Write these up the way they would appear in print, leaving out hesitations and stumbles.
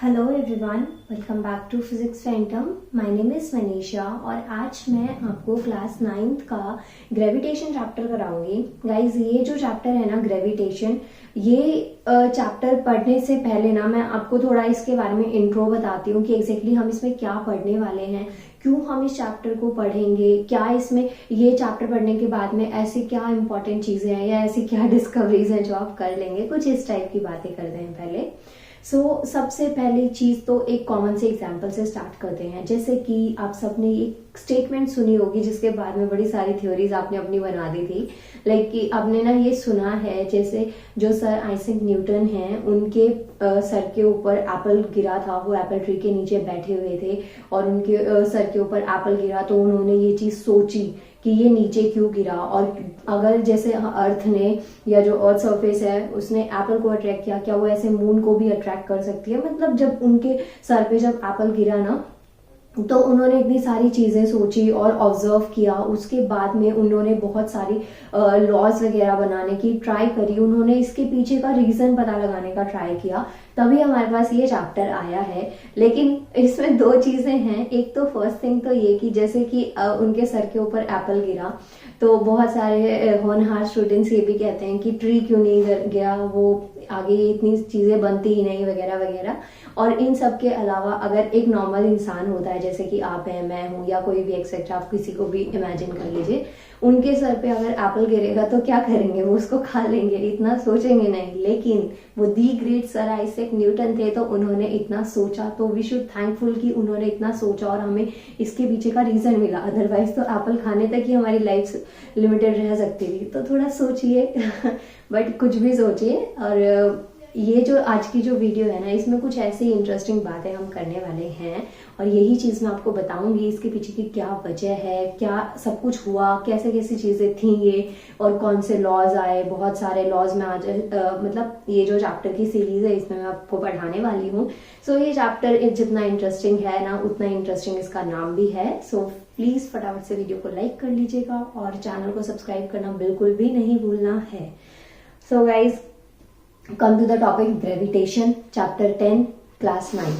Hello everyone, welcome back to Physics Phantom. My name is Manisha और आज मैं आपको क्लास 9th का ग्रेविटेशन चैप्टर कराऊंगी। गाइज, ये जो चैप्टर है ना ग्रेविटेशन, ये चैप्टर पढ़ने से पहले ना मैं आपको थोड़ा इसके बारे में इंट्रो बताती हूँ कि एग्जैक्टली हम इसमें क्या पढ़ने वाले हैं, क्यों हम इस चैप्टर को पढ़ेंगे, क्या इसमें ये चैप्टर पढ़ने के बाद में ऐसी क्या इंपॉर्टेंट चीजें हैं या ऐसी क्या डिस्कवरीज हैं जो आप कर लेंगे। कुछ इस टाइप की बातें करते हैं पहले। सबसे पहली चीज तो एक कॉमन से एग्जांपल से स्टार्ट करते हैं। जैसे कि आप सबने एक स्टेटमेंट सुनी होगी जिसके बाद में बड़ी सारी थ्योरीज आपने अपनी बना दी थी। लाइक कि आपने ना ये सुना है, जैसे जो सर आइजैक न्यूटन हैं उनके सर के ऊपर एप्पल गिरा था, वो एप्पल ट्री के नीचे बैठे हुए थे और उनके सर के ऊपर एप्पल गिरा तो उन्होंने ये चीज सोची कि ये नीचे क्यों गिरा। और अगर जैसे अर्थ ने या जो अर्थ सरफेस है उसने एप्पल को अट्रैक्ट किया, क्या वो ऐसे मून को भी अट्रैक्ट कर सकती है। मतलब जब उनके सर पे जब एप्पल गिरा ना तो उन्होंने इतनी सारी चीजें सोची और ऑब्जर्व किया। उसके बाद में उन्होंने बहुत सारी लॉज वगैरह बनाने की ट्राई करी, उन्होंने इसके पीछे का रीजन पता लगाने का ट्राई किया, तभी हमारे पास ये चैप्टर आया है। लेकिन इसमें दो चीजें हैं। एक तो फर्स्ट थिंग तो ये कि जैसे कि उनके सर के ऊपर एप्पल गिरा तो बहुत सारे होनहार स्टूडेंट्स ये भी कहते हैं कि ट्री क्यों नहीं गिरा, वो आगे इतनी चीजें बनती ही नहीं वगैरह वगैरह। और इन सब के अलावा अगर एक नॉर्मल इंसान होता है जैसे कि आप हैं, मैं हूं या कोई भी एक्सेट्रा, आप किसी को भी इमेजिन कर लीजिए, उनके सर पे अगर एप्पल गिरेगा तो क्या करेंगे, वो उसको खा लेंगे, इतना सोचेंगे नहीं। लेकिन वो the great sir Isaac Newton थे तो उन्होंने इतना सोचा, तो वी शुड थैंकफुल कि उन्होंने इतना सोचा और हमें इसके पीछे का रीजन मिला। अदरवाइज तो एप्पल खाने तक ही हमारी लाइफ लिमिटेड रह सकती थी। तो थोड़ा सोचिए बट कुछ भी सोचिए। और ये जो आज की जो वीडियो है ना, इसमें कुछ ऐसी इंटरेस्टिंग बातें हम करने वाले हैं और यही चीज मैं आपको बताऊंगी इसके पीछे की क्या वजह है, क्या सब कुछ हुआ, कैसे कैसी चीजें थी ये, और कौन से लॉज आए। बहुत सारे लॉज में आज मतलब ये जो चैप्टर की सीरीज है इसमें मैं आपको पढ़ाने वाली हूँ। ये चैप्टर जितना इंटरेस्टिंग है ना उतना इंटरेस्टिंग इसका नाम भी है। प्लीज फटाफट से वीडियो को लाइक कर लीजिएगा और चैनल को सब्सक्राइब करना बिल्कुल भी नहीं भूलना है। Guys, come to the topic gravitation, chapter 10, class 9।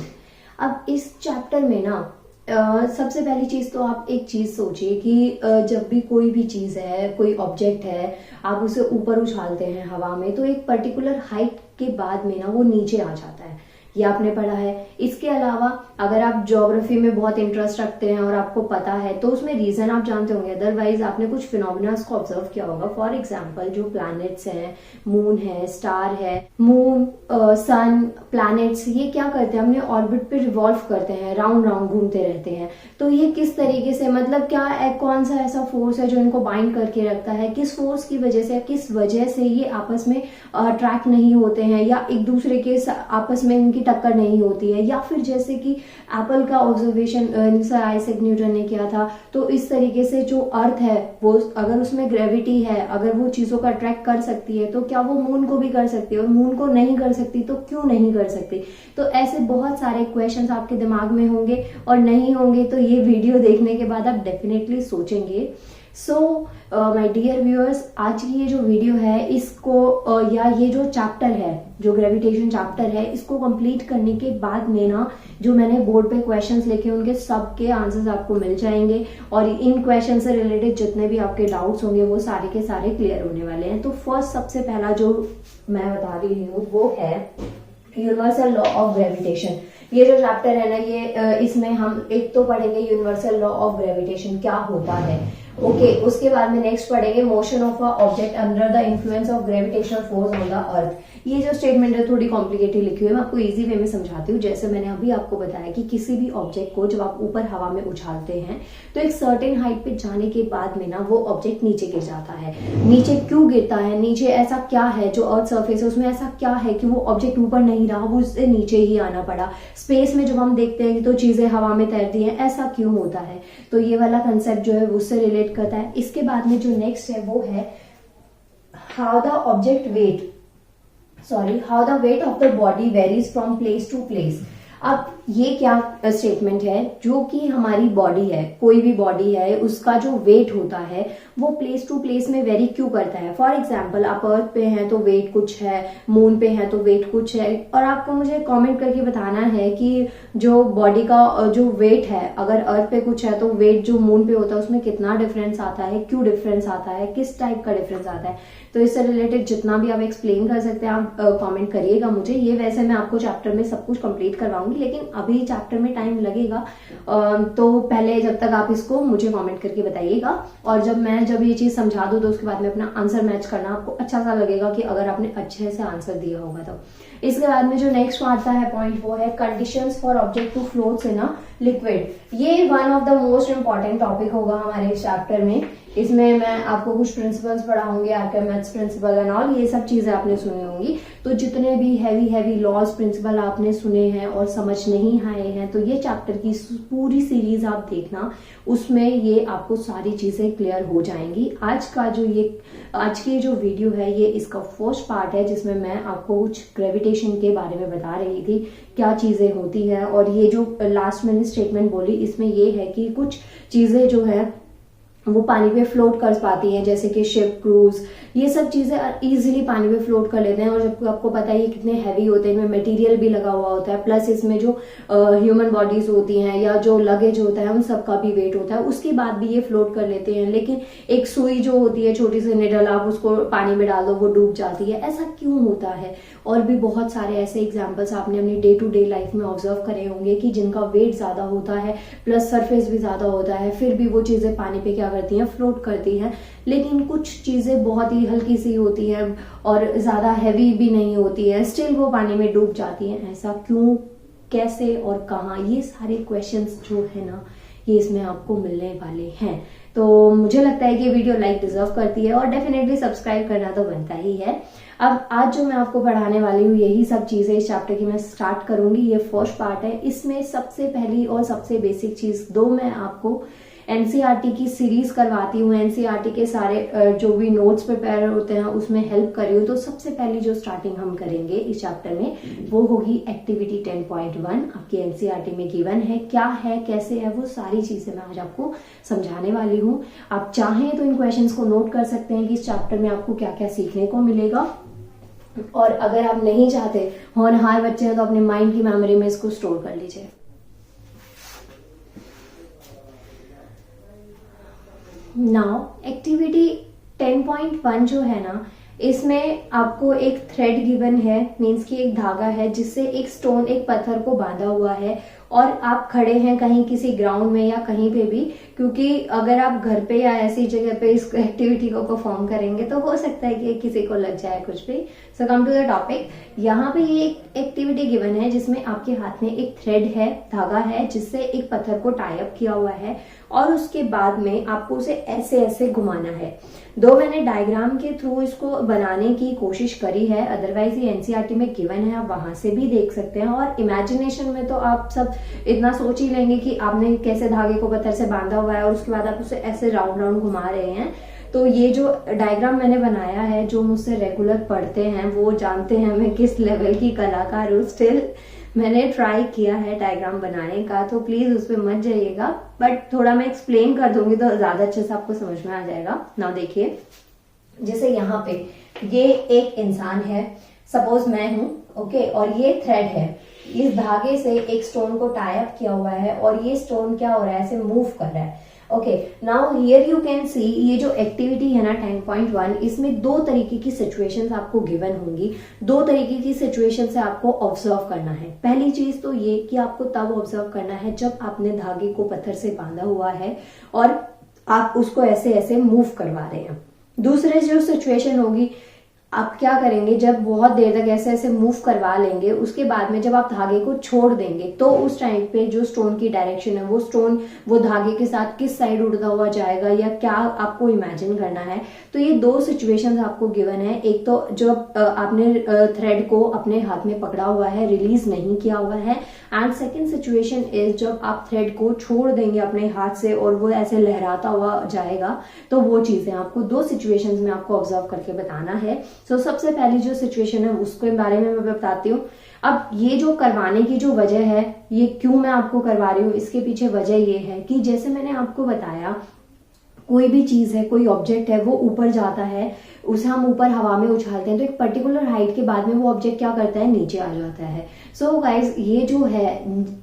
अब इस चैप्टर में ना सबसे पहली चीज तो आप एक चीज सोचिए कि जब भी कोई भी चीज है, कोई ऑब्जेक्ट है, आप उसे ऊपर उछालते हैं हवा में तो एक पर्टिकुलर हाइट के बाद में ना वो नीचे आ जाता है। ये आपने पढ़ा है। इसके अलावा अगर आप ज्योग्राफी में बहुत इंटरेस्ट रखते हैं और आपको पता है तो उसमें रीजन आप जानते होंगे। अदरवाइज आपने कुछ फिनोमिनास को ऑब्जर्व किया होगा। फॉर एग्जांपल जो प्लैनेट्स हैं, मून है, स्टार है, मून, सन, प्लैनेट्स, ये क्या करते हैं, अपने ऑर्बिट पे रिवॉल्व करते हैं, राउंड राउंड घूमते रहते हैं। तो ये किस तरीके से, मतलब क्या कौन सा ऐसा फोर्स है जो इनको बाइंड करके रखता है, किस फोर्स की वजह से, किस वजह से ये आपस में अट्रैक्ट नहीं होते हैं या एक दूसरे के आपस में इनकी टक्कर नहीं होती है। या फिर जैसे कि एप्पल का ऑब्जर्वेशन सर आइजैक न्यूटन ने किया था, तो इस तरीके से जो अर्थ है वो अगर उसमें ग्रेविटी है, अगर वो चीजों को अट्रैक्ट कर सकती है तो क्या वो मून को भी कर सकती है, और मून को नहीं कर सकती तो क्यों नहीं कर सकती। तो ऐसे बहुत सारे क्वेश्चंस आपके दिमाग में होंगे और नहीं होंगे तो ये वीडियो देखने के बाद आप डेफिनेटली सोचेंगे। माय डियर व्यूअर्स, आज की ये जो वीडियो है इसको या ये जो चैप्टर है, जो ग्रेविटेशन चैप्टर है, इसको कंप्लीट करने के बाद में ना जो मैंने बोर्ड पे क्वेश्चंस लिखे उनके सबके आंसर्स आपको मिल जाएंगे और इन क्वेश्चन से रिलेटेड जितने भी आपके डाउट्स होंगे वो सारे के सारे क्लियर होने वाले हैं। तो फर्स्ट सबसे पहला जो मैं बता रही हूँ वो है यूनिवर्सल लॉ ऑफ ग्रेविटेशन। ये जो चैप्टर है ना, ये इसमें हम एक तो पढ़ेंगे यूनिवर्सल लॉ ऑफ ग्रेविटेशन क्या होता है। उसके बाद में नेक्स्ट पढ़ेंगे motion of a object under the influence of gravitational force on the earth. ये जो स्टेटमेंट है थोड़ी कॉम्प्लिकेटेड लिखी हुई है, मैं आपको इजी वे में समझाती हूँ। जैसे मैंने अभी आपको बताया कि किसी भी ऑब्जेक्ट को जब आप ऊपर हवा में उछालते हैं तो एक सर्टेन हाइट पे जाने के बाद में ना वो ऑब्जेक्ट नीचे गिर जाता है। नीचे क्यों गिरता है, नीचे ऐसा क्या है, जो अर्थ सर्फेस है उसमें ऐसा क्या है कि वो ऑब्जेक्ट ऊपर नहीं रहा, वो उससे नीचे ही आना पड़ा। स्पेस में जब हम देखते हैं तो चीजें हवा में तैरती हैं, ऐसा क्यों होता है। तो ये वाला कंसेप्ट जो है उससे रिलेट करता है। इसके बाद में जो नेक्स्ट है वो है how the weight of the body varies from place to place. अब ये क्या स्टेटमेंट है, जो कि हमारी बॉडी है, कोई भी बॉडी है, उसका जो वेट होता है वो प्लेस टू प्लेस में वेरी क्यों करता है। फॉर एग्जाम्पल आप अर्थ पे हैं तो वेट कुछ है, मून पे है तो वेट कुछ है, और आपको मुझे कमेंट करके बताना है कि जो बॉडी का जो वेट है, अगर अर्थ पे कुछ है तो वेट जो मून पे होता है उसमें कितना डिफरेंस आता है, क्यों डिफरेंस आता है, किस टाइप का डिफरेंस आता है। तो इससे रिलेटेड जितना भी आप एक्सप्लेन कर सकते हैं आप कमेंट करिएगा मुझे। ये वैसे मैं आपको चैप्टर में सब कुछ कंप्लीट करवाऊंगी, लेकिन अभी चैप्टर में टाइम लगेगा, तो पहले जब तक आप इसको मुझे कमेंट करके बताइएगा, और जब ये चीज समझा दूं तो उसके बाद में अपना आंसर मैच करना आपको अच्छा सा लगेगा कि अगर आपने अच्छे से आंसर दिया होगा तो। इसके बाद में जो नेक्स्ट आता है पॉइंट वो है conditions for object to floats in a liquid. ये one of the most important topic होगा हमारे इस चैप्टर में। इसमें मैं आपको कुछ प्रिंसिपल्स पढ़ाऊंगी, आर्किमिडीज प्रिंसिपल एंड ऑल, ये सब चीजें आपने सुनी होंगी। तो जितने भी हैवी लॉज प्रिंसिपल आपने सुने हैं और समझ नहीं आए हैं तो ये चैप्टर की पूरी सीरीज आप देखना, उसमें ये आपको सारी चीजें क्लियर हो जाएंगी। आज की जो वीडियो है ये इसका फर्स्ट पार्ट है, जिसमें मैं आपको कुछ ग्रेविटेशन के बारे में बता रही थी, क्या चीजें होती है। और ये जो लास्ट मैंने स्टेटमेंट बोली इसमें ये है कि कुछ चीजें जो है वो पानी पे फ्लोट कर पाती हैं, जैसे कि शिप, क्रूज, ये सब चीजें इजीली पानी पे फ्लोट कर लेते हैं। और जब आपको पता है ये कितने हैवी होते हैं, इनमें मटेरियल भी लगा हुआ होता है, प्लस इसमें जो ह्यूमन बॉडीज होती हैं या जो लगेज होता है उन सब का भी वेट होता है, उसके बाद भी ये फ्लोट कर लेते हैं। लेकिन एक सुई जो होती है, छोटी सी निडल, आप उसको पानी में डाल दो वो डूब जाती है। ऐसा क्यों होता है? और भी बहुत सारे ऐसे एग्जाम्पल्स आपने अपनी डे टू डे लाइफ में ऑब्जर्व करे होंगे कि जिनका वेट ज्यादा होता है प्लस सरफेस भी ज्यादा होता है, फिर भी वो चीजें पानी पे क्या करती हैं, फ्लोट करती हैं। लेकिन कुछ चीजें बहुत ही हल्की सी होती हैं और ज्यादा हैवी भी नहीं होती है, स्टिल वो पानी में डूब जाती हैं। ऐसा क्यों, कैसे और कहाँ, ये सारे क्वेश्चंस जो है ना ये इसमें आपको मिलने वाले हैं। तो मुझे लगता है कि ये वीडियो लाइक डिजर्व करती है और डेफिनेटली सब्सक्राइब करना तो बनता ही है। अब आज जो मैं आपको पढ़ाने वाली हूँ यही सब चीजें इस चैप्टर की मैं स्टार्ट करूंगी। ये फर्स्ट पार्ट है। इसमें सबसे पहली और सबसे बेसिक चीज दो मैं आपको एनसीईआरटी की सीरीज करवाती हूँ। एनसीईआरटी के सारे जो भी नोट्स प्रिपेयर होते हैं उसमें हेल्प कर रही हूँ। तो सबसे पहली जो स्टार्टिंग हम करेंगे इस चैप्टर में वो होगी एक्टिविटी 10.1। आपकी एनसीईआरटी में गिवन है, क्या है, कैसे है, वो सारी चीजें मैं आज आपको समझाने वाली हूँ। आप चाहें तो इन क्वेश्चंस को नोट कर सकते हैं कि इस चैप्टर में आपको क्या क्या सीखने को मिलेगा, और अगर आप नहीं चाहते, होनहार बच्चे हैं, तो अपने माइंड की मेमोरी में इसको स्टोर कर लीजिए। नाउ एक्टिविटी 10.1 जो है ना, इसमें आपको एक थ्रेड गिवन है, मीन्स कि एक धागा है जिससे एक स्टोन, एक पत्थर को बांधा हुआ है, और आप खड़े हैं कहीं किसी ग्राउंड में या कहीं पे भी, क्योंकि अगर आप घर पे या ऐसी जगह पे इस एक्टिविटी को परफॉर्म करेंगे तो हो सकता है कि किसी को लग जाए कुछ भी। सो कम टू द टॉपिक। यहाँ पे ये एक एक्टिविटी गिवन है जिसमें आपके हाथ में एक थ्रेड है, धागा है, जिससे एक पत्थर को टाई अप किया हुआ है, और उसके बाद में आपको उसे ऐसे ऐसे घुमाना है। दो मैंने डायग्राम के थ्रू इसको बनाने की कोशिश करी है, अदरवाइज ये एनसीईआरटी में गिवन है, आप वहां से भी देख सकते हैं। और इमेजिनेशन में तो आप सब इतना सोच ही लेंगे कि आपने कैसे धागे को पत्थर से बांधा हुआ है और उसके बाद आप उसे ऐसे राउंड राउंड घुमा रहे हैं। तो ये जो डायग्राम मैंने बनाया है, जो मुझसे रेगुलर पढ़ते हैं वो जानते हैं मैं किस लेवल की कलाकार हूँ। स्टिल मैंने ट्राई किया है डायग्राम बनाने का, तो प्लीज उस पर मत जाइएगा, बट थोड़ा मैं एक्सप्लेन कर दूंगी तो ज्यादा अच्छे से आपको समझ में आ जाएगा। ना देखिए, जैसे यहाँ पे ये एक इंसान है, सपोज मैं हूं, ओके, और ये थ्रेड है, इस धागे से एक स्टोन को टाई अप किया हुआ है, और ये स्टोन क्या हो रहा है, ऐसे मूव कर रहा है। Okay, now here you can see, ये जो एक्टिविटी है ना 10.1, इसमें दो तरीके की सिचुएशंस आपको गिवन होंगी। दो तरीके की सिचुएशन से आपको ऑब्जर्व करना है। पहली चीज तो ये कि आपको तब ऑब्जर्व करना है जब आपने धागे को पत्थर से बांधा हुआ है और आप उसको ऐसे ऐसे मूव करवा रहे हैं। दूसरे जो सिचुएशन होगी, आप क्या करेंगे, जब बहुत देर तक ऐसे ऐसे मूव करवा लेंगे, उसके बाद में जब आप धागे को छोड़ देंगे तो उस टाइम पे जो स्टोन की डायरेक्शन है, वो स्टोन वो धागे के साथ किस साइड उड़ता हुआ जाएगा या क्या आपको इमेजिन करना है। तो ये दो सिचुएशंस आपको गिवन है। एक तो जब आपने थ्रेड को अपने हाथ में पकड़ा हुआ है, रिलीज नहीं किया हुआ है, एंड सेकेंड सिचुएशन इज जब आप थ्रेड को छोड़ देंगे अपने हाथ से और वो ऐसे लहराता हुआ जाएगा। तो वो चीजें आपको दो सिचुएशंस में आपको ऑब्जर्व करके बताना है। सो सबसे पहली जो सिचुएशन है उसके बारे में मैं बताती हूँ। अब ये जो करवाने की जो वजह है, ये क्यों मैं आपको करवा रही हूँ, इसके पीछे वजह ये है कि जैसे मैंने आपको बताया, कोई भी चीज है, कोई ऑब्जेक्ट है, वो ऊपर जाता है, उसे हम ऊपर हवा में उछालते हैं, तो एक पर्टिकुलर हाइट के बाद में वो ऑब्जेक्ट क्या करता है, नीचे आ जाता है। सो गाइज, ये जो है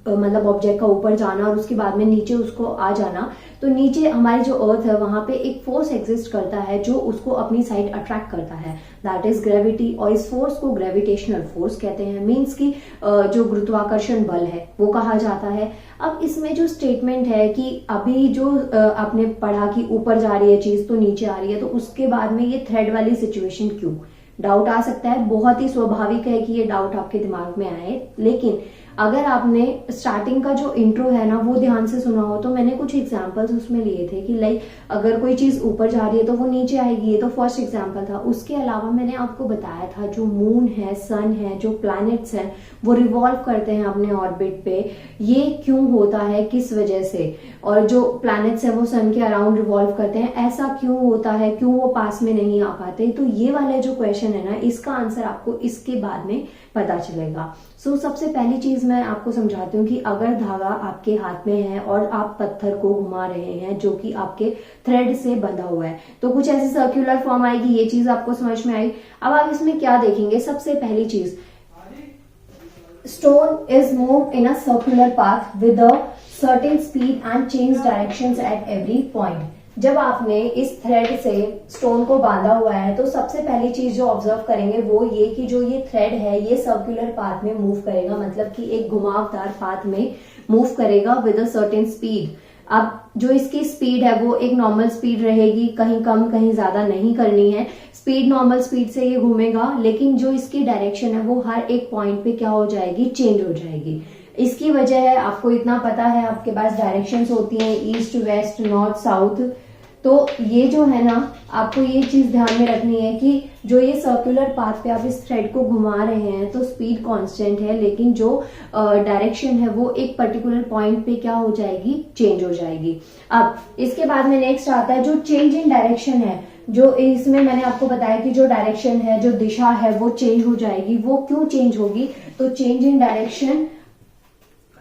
मतलब ऑब्जेक्ट का ऊपर जाना और उसके बाद में नीचे उसको आ जाना, तो नीचे हमारी जो अर्थ है वहां पे एक फोर्स एग्जिस्ट करता है जो उसको अपनी साइड अट्रैक्ट करता है, दैट इज ग्रेविटी। और इस फोर्स को ग्रेविटेशनल फोर्स कहते हैं, मीन्स की जो गुरुत्वाकर्षण बल है वो कहा जाता है। अब इसमें जो स्टेटमेंट है कि अभी जो आपने पढ़ा कि ऊपर जा रही है चीज तो नीचे आ रही है, तो उसके बाद में ये थ्रेड वाली सिचुएशन क्यों, डाउट आ सकता है। बहुत ही स्वाभाविक है कि ये डाउट आपके दिमाग में आए, लेकिन अगर आपने स्टार्टिंग का जो इंट्रो है ना वो ध्यान से सुना हो, तो मैंने कुछ एग्जांपल्स उसमें लिए थे कि लाइक अगर कोई चीज ऊपर जा रही है तो वो नीचे आएगी, ये तो फर्स्ट एग्जांपल था। उसके अलावा मैंने आपको बताया था जो मून है, सन है, जो प्लैनेट्स हैं वो रिवॉल्व करते हैं अपने ऑर्बिट पे, ये क्यों होता है, किस वजह से, और जो प्लैनेट्स है वो सन के अराउंड रिवॉल्व करते हैं, ऐसा क्यों होता है, क्यों वो पास में नहीं आ पाते। तो ये वाला जो क्वेश्चन है ना, इसका आंसर आपको इसके बाद में पता चलेगा। सो सबसे पहली चीज मैं आपको समझाती हूँ कि अगर धागा आपके हाथ में है और आप पत्थर को घुमा रहे हैं जो कि आपके थ्रेड से बंधा हुआ है, तो कुछ ऐसी सर्कुलर फॉर्म आएगी, ये चीज आपको समझ में आई। अब आप इसमें क्या देखेंगे, सबसे पहली चीज, stone is move in a circular path with a certain speed and change directions at every point. जब आपने इस थ्रेड से स्टोन को बांधा हुआ है, तो सबसे पहली चीज जो ऑब्जर्व करेंगे वो ये कि जो ये थ्रेड है ये सर्कुलर पाथ में मूव करेगा, मतलब कि एक घुमावदार पाथ में मूव करेगा विद अ सर्टेन स्पीड। अब जो इसकी स्पीड है वो एक नॉर्मल स्पीड रहेगी, कहीं कम कहीं ज्यादा नहीं करनी है, स्पीड नॉर्मल स्पीड से ये घूमेगा, लेकिन जो इसकी डायरेक्शन है वो हर एक पॉइंट पे क्या हो जाएगी, चेंज हो जाएगी। इसकी वजह है, आपको इतना पता है, आपके पास डायरेक्शंस होती हैं ईस्ट, वेस्ट, नॉर्थ, साउथ। तो ये जो है ना, आपको ये चीज ध्यान में रखनी है कि जो ये सर्कुलर पाथ पे आप इस थ्रेड को घुमा रहे हैं तो स्पीड कांस्टेंट है, लेकिन जो डायरेक्शन है वो एक पर्टिकुलर पॉइंट पे क्या हो जाएगी, चेंज हो जाएगी। अब इसके बाद में नेक्स्ट आता है जो चेंज इन डायरेक्शन है, जो इसमें मैंने आपको बताया कि जो डायरेक्शन है, जो दिशा है वो चेंज हो जाएगी। वो क्यों चेंज होगी, तो change in direction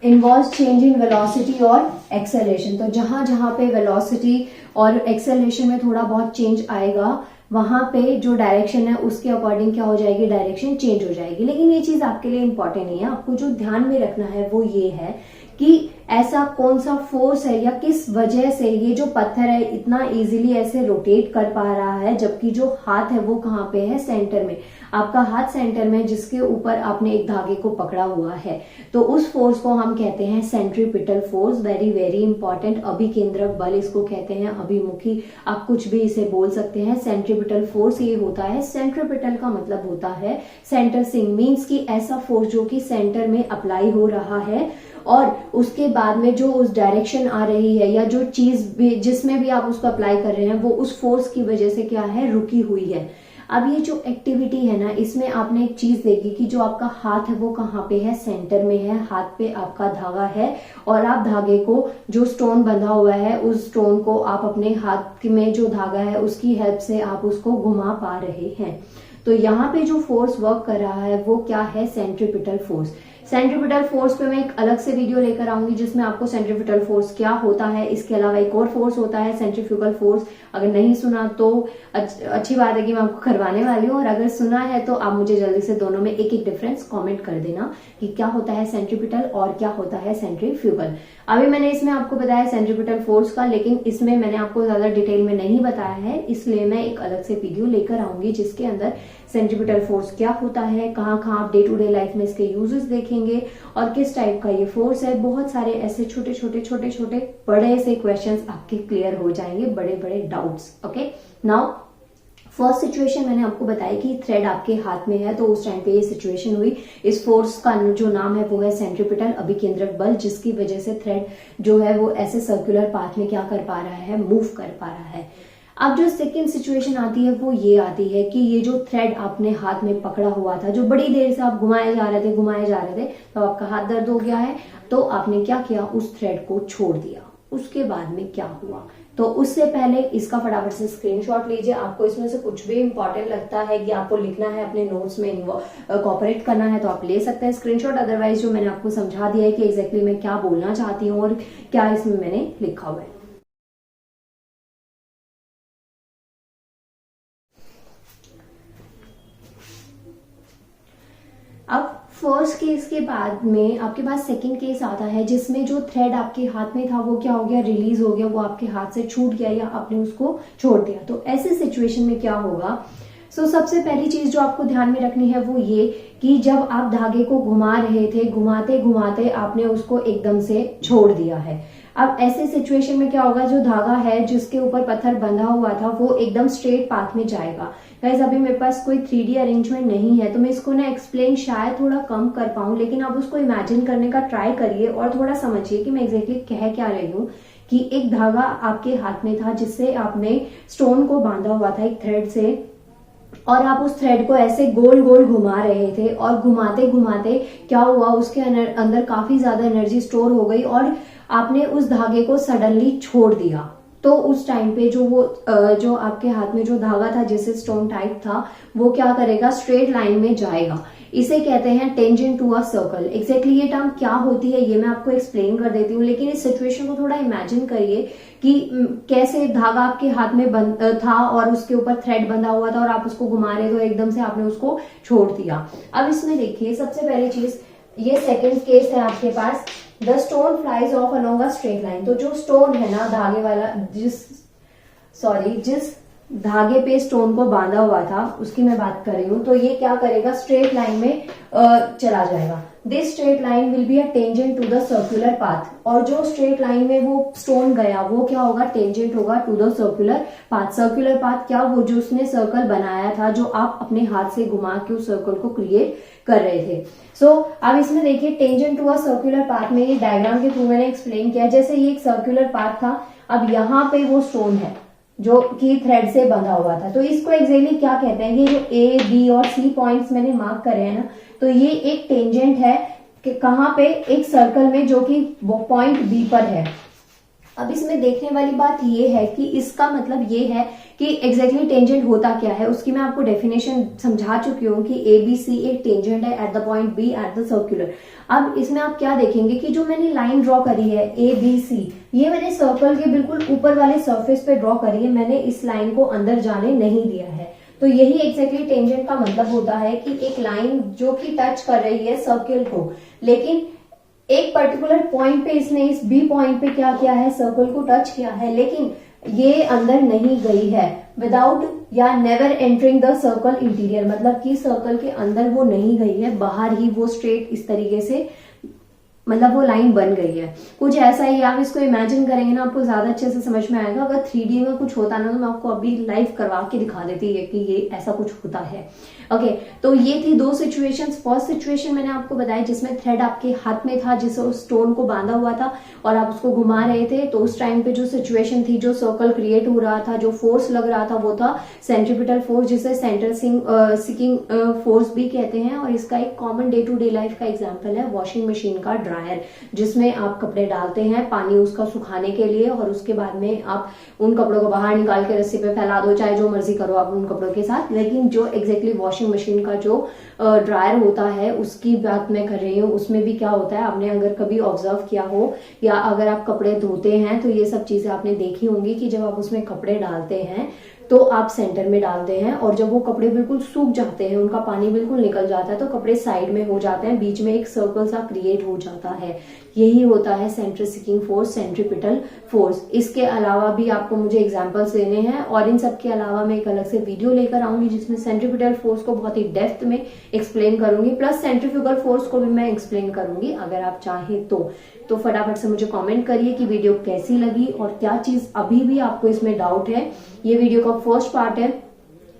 involve change in velocity और एक्सेलरेशन। तो जहां जहां पे वेलोसिटी और एक्सेलरेशन में थोड़ा बहुत चेंज आएगा, वहां पे जो डायरेक्शन है उसके अकॉर्डिंग क्या हो जाएगी, डायरेक्शन चेंज हो जाएगी। लेकिन ये चीज आपके लिए इंपॉर्टेंट नहीं है, आपको जो ध्यान में रखना है वो ये है कि ऐसा कौन सा फोर्स है या किस वजह से ये जो पत्थर है इतना इजीली ऐसे रोटेट कर पा रहा है, जबकि जो हाथ है वो कहाँ पे है, सेंटर में। आपका हाथ सेंटर में, जिसके ऊपर आपने एक धागे को पकड़ा हुआ है, तो उस फोर्स को हम कहते हैं centripetal force. Very very important, अभिकेंद्रक बल इसको कहते हैं, अभिमुखी, आप कुछ भी इसे बोल सकते हैं। सेंट्रीपिटल फोर्स ये होता है, सेंट्रीपिटल का मतलब होता है सेंटर सिंग, मीन्स की ऐसा फोर्स जो कि सेंटर में अप्लाई हो रहा है और उसके बाद में जो उस डायरेक्शन आ रही है या जो चीज भी जिसमें भी आप उसको अप्लाई कर रहे हैं वो उस फोर्स की वजह से क्या है, रुकी हुई है। अब ये जो एक्टिविटी है ना, इसमें आपने एक चीज देखी कि जो आपका हाथ है वो कहाँ पे है, सेंटर में है, हाथ पे आपका धागा है और आप धागे को, जो स्टोन बंधा हुआ है उस स्टोन को आप अपने हाथ में जो धागा है उसकी हेल्प से आप उसको घुमा पा रहे हैं। तो यहाँ पे जो फोर्स वर्क कर रहा है वो क्या है, सेंट्रीपिटल फोर्स। सेंट्रीपिटल फोर्स पे मैं एक अलग से वीडियो लेकर आऊंगी जिसमें आपको सेंट्रीपिटल फोर्स क्या होता है, इसके अलावा एक और फोर्स होता है सेंट्रीफ्यूगल फोर्स। अगर नहीं सुना तो अच्छी बात है कि मैं आपको करवाने वाली हूँ, और अगर सुना है तो आप मुझे जल्दी से दोनों में एक एक डिफरेंस कमेंट कर देना कि क्या होता है सेंट्रीपिटल और क्या होता है सेंट्रीफ्यूगल। अभी मैंने इसमें आपको बताया सेंट्रीपिटल फोर्स का, लेकिन इसमें मैंने आपको ज्यादा डिटेल में नहीं बताया है, इसलिए मैं एक अलग से वीडियो लेकर आऊंगी जिसके अंदर सेंट्रीपिटल फोर्स क्या होता है, कहाँ कहाँ आप डे टू डे लाइफ में इसके यूजेस देखेंगे और किस टाइप का ये फोर्स है। बहुत सारे ऐसे छोटे छोटे बड़े से क्वेश्चंस आपके क्लियर हो जाएंगे, बड़े बड़े doubts. Okay, now first situation मैंने आपको बताया कि थ्रेड आपके हाथ में है, तो उस टाइम पे ये सिचुएशन हुई। इस फोर्स का जो नाम है वो है सेंट्रीपिटल, अभिकेंद्रक बल, जिसकी वजह से थ्रेड जो है वो ऐसे सर्कुलर पाथ में क्या कर पा रहा है, मूव कर पा रहा है। अब जो सेकेंड सिचुएशन आती है वो ये आती है कि ये जो थ्रेड आपने हाथ में पकड़ा हुआ था, जो बड़ी देर से आप घुमाए जा रहे थे, तो आपका हाथ दर्द हो गया है, तो आपने क्या किया, उस थ्रेड को छोड़ दिया। उसके बाद में क्या हुआ, तो उससे पहले इसका फटाफट से स्क्रीनशॉट लीजिए। आपको इसमें से कुछ भी इंपॉर्टेंट लगता है कि आपको लिखना है, अपने नोट्स में कॉपरेट करना है, तो आप ले सकते हैं स्क्रीनशॉट। अदरवाइज जो मैंने आपको समझा दिया है कि एग्जैक्टली मैं क्या बोलना चाहती हूँ और क्या इसमें मैंने लिखा हुआ है। अब फर्स्ट केस के बाद में आपके पास सेकंड केस आता है, जिसमें जो थ्रेड आपके हाथ में था वो क्या हो गया, रिलीज हो गया, वो आपके हाथ से छूट गया या आपने उसको छोड़ दिया। तो ऐसे सिचुएशन में क्या होगा, सबसे पहली चीज जो आपको ध्यान में रखनी है वो ये कि जब आप धागे को घुमा रहे थे, घुमाते घुमाते आपने उसको एकदम से छोड़ दिया है। अब ऐसे सिचुएशन में क्या होगा, जो धागा है जिसके ऊपर पत्थर बंधा हुआ था वो एकदम स्ट्रेट पाथ में जाएगा। गाइस अभी मेरे पास कोई 3D अरेंजमेंट नहीं है तो मैं इसको ना एक्सप्लेन शायद थोड़ा कम कर पाऊं, लेकिन आप उसको इमेजिन करने का ट्राई करिए और थोड़ा समझिए कि मैं एग्जैक्टली कह क्या रही हूँ। कि एक धागा आपके हाथ में था जिससे आपने स्टोन को बांधा हुआ था एक थ्रेड से, और आप उस थ्रेड को ऐसे गोल गोल घुमा रहे थे, और घुमाते घुमाते क्या हुआ, उसके अंदर काफी ज्यादा एनर्जी स्टोर हो गई और आपने उस धागे को सडनली छोड़ दिया। तो उस टाइम पे जो आपके हाथ में जो धागा था जिससे स्टोन टाइप था वो क्या करेगा, स्ट्रेट लाइन में जाएगा। इसे कहते हैं tangent to a circle. Exactly ये टर्म क्या होती है ये मैं आपको एक्सप्लेन कर देती हूँ, लेकिन इस सिचुएशन को थोड़ा इमेजिन करिए कि कैसे धागा आपके हाथ में था और उसके ऊपर थ्रेड बंधा हुआ था और आप उसको घुमा रहे तो एकदम से आपने उसको छोड़ दिया। अब इसमें देखिए सबसे पहली चीज, ये सेकेंड केस है आपके पास, the stone flies off along a straight line. तो जो स्टोन है ना धागे वाला, जिस धागे पे स्टोन को बांधा हुआ था उसकी मैं बात कर रही हूं, तो ये क्या करेगा, स्ट्रेट लाइन में चला जाएगा। This straight line will be a tangent to the circular path. और जो स्ट्रेट लाइन में वो स्टोन गया वो क्या होगा, टेंजेंट होगा to the circular path. Circular path क्या, वो जो उसने सर्कल बनाया था जो आप अपने हाथ से घुमा के उस सर्कल को क्रिएट कर रहे थे। अब इसमें देखिए tangent to a circular path में ये डायग्राम के थ्रू मैंने एक्सप्लेन किया। जैसे ये एक सर्कुलर पाथ था, अब यहाँ पे वो स्टोन है जो कि थ्रेड से बंधा हुआ था, तो इसको एक्जेक्टली क्या कहते हैं, ये जो ए बी और सी पॉइंट्स मैंने मार्क करे हैं ना, तो ये एक टेंजेंट है कि कहाँ पे, एक सर्कल में जो कि पॉइंट बी पर है। अब इसमें देखने वाली बात ये है कि इसका मतलब ये है कि एग्जैक्टली टेंजेंट होता क्या है, उसकी मैं आपको डेफिनेशन समझा चुकी हूँ कि ए बी सी एक टेंजेंट है at the point B at the circular. अब इसमें आप क्या देखेंगे कि जो मैंने लाइन ड्रॉ करी है ए बी सी, ये मैंने सर्कल के बिल्कुल ऊपर वाले सरफेस पे ड्रॉ करी है, मैंने इस लाइन को अंदर जाने नहीं दिया है। तो यही एग्जैक्टली टेंजेंट का मतलब होता है कि एक लाइन जो कि टच कर रही है सर्कल को, लेकिन एक पर्टिकुलर पॉइंट पे इसने इस बी पॉइंट पे क्या किया है, सर्कल को टच किया है, लेकिन ये अंदर नहीं गई है, विदाउट या never entering the circle interior, मतलब कि सर्कल के अंदर वो नहीं गई है, बाहर ही वो स्ट्रेट इस तरीके से मतलब वो लाइन बन गई है। कुछ ऐसा ही आप इसको इमेजिन करेंगे ना, आपको ज्यादा अच्छे से समझ में आएगा। अगर 3D में कुछ होता ना तो मैं आपको अभी लाइव करवा के दिखा देती है कि ये ऐसा कुछ होता है। ओके, तो ये थी दो सिचुएशंस। फर्स्ट सिचुएशन मैंने आपको बताया जिसमें थ्रेड आपके हाथ में था, जिस स्टोन को बांधा हुआ था और आप उसको घुमा रहे थे, तो उस टाइम पे जो सिचुएशन थी, जो सर्कल क्रिएट हो रहा था, जो फोर्स लग रहा था वो था सेंट्रीपिटल फोर्स, जिसे सेंटर सिकिंग फोर्स भी कहते हैं। और इसका एक common day to day life का एग्जाम्पल है वॉशिंग मशीन का ड्रायर, जिसमें आप कपड़े डालते हैं पानी उसका सुखाने के लिए, और उसके बाद में आप उन कपड़ों को बाहर निकाल के रस्सी पे फैला दो, चाहे जो मर्जी करो आप उन कपड़ों के साथ। लेकिन जो एग्जैक्टली वॉशिंग मशीन का जो ड्रायर होता है उसकी बात मैं कर रही हूँ, उसमें भी क्या होता है, आपने अगर कभी ऑब्जर्व किया हो या अगर आप कपड़े धोते हैं तो ये सब चीजें आपने देखी होंगी कि जब आप उसमें कपड़े डालते हैं तो आप सेंटर में डालते हैं, और जब वो कपड़े बिल्कुल सूख जाते हैं, उनका पानी बिल्कुल निकल जाता है, तो कपड़े साइड में हो जाते हैं, बीच में एक सर्कल सा क्रिएट हो जाता है। यही होता है centre seeking force, centripetal force. इसके अलावा भी आपको मुझे एग्जांपल्स देने हैं, और इन सब के अलावा मैं एक अलग से वीडियो लेकर आऊंगी जिसमें सेंट्रीपिटल फोर्स को बहुत ही डेप्थ में एक्सप्लेन करूंगी, प्लस सेंट्रीफ्यूगल फोर्स को भी मैं एक्सप्लेन करूंगी अगर आप चाहें तो फटाफट से मुझे कमेंट करिए कि वीडियो कैसी लगी और क्या चीज अभी भी आपको इसमें डाउट है। ये वीडियो का फर्स्ट पार्ट है,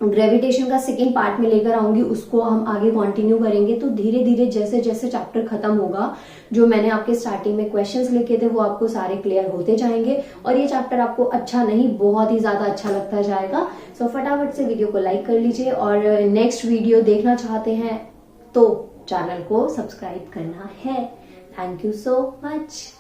ग्रेविटेशन का सेकेंड पार्ट में लेकर आऊंगी, उसको हम आगे कंटिन्यू करेंगे। तो धीरे धीरे जैसे जैसे चैप्टर खत्म होगा, जो मैंने आपके स्टार्टिंग में क्वेश्चंस लिखे थे वो आपको सारे क्लियर होते जाएंगे, और ये चैप्टर आपको अच्छा नहीं बहुत ही ज्यादा अच्छा लगता जाएगा। सो फटाफट से वीडियो को लाइक कर लीजिए, और नेक्स्ट वीडियो देखना चाहते हैं तो चैनल को सब्सक्राइब करना है। Thank you so much.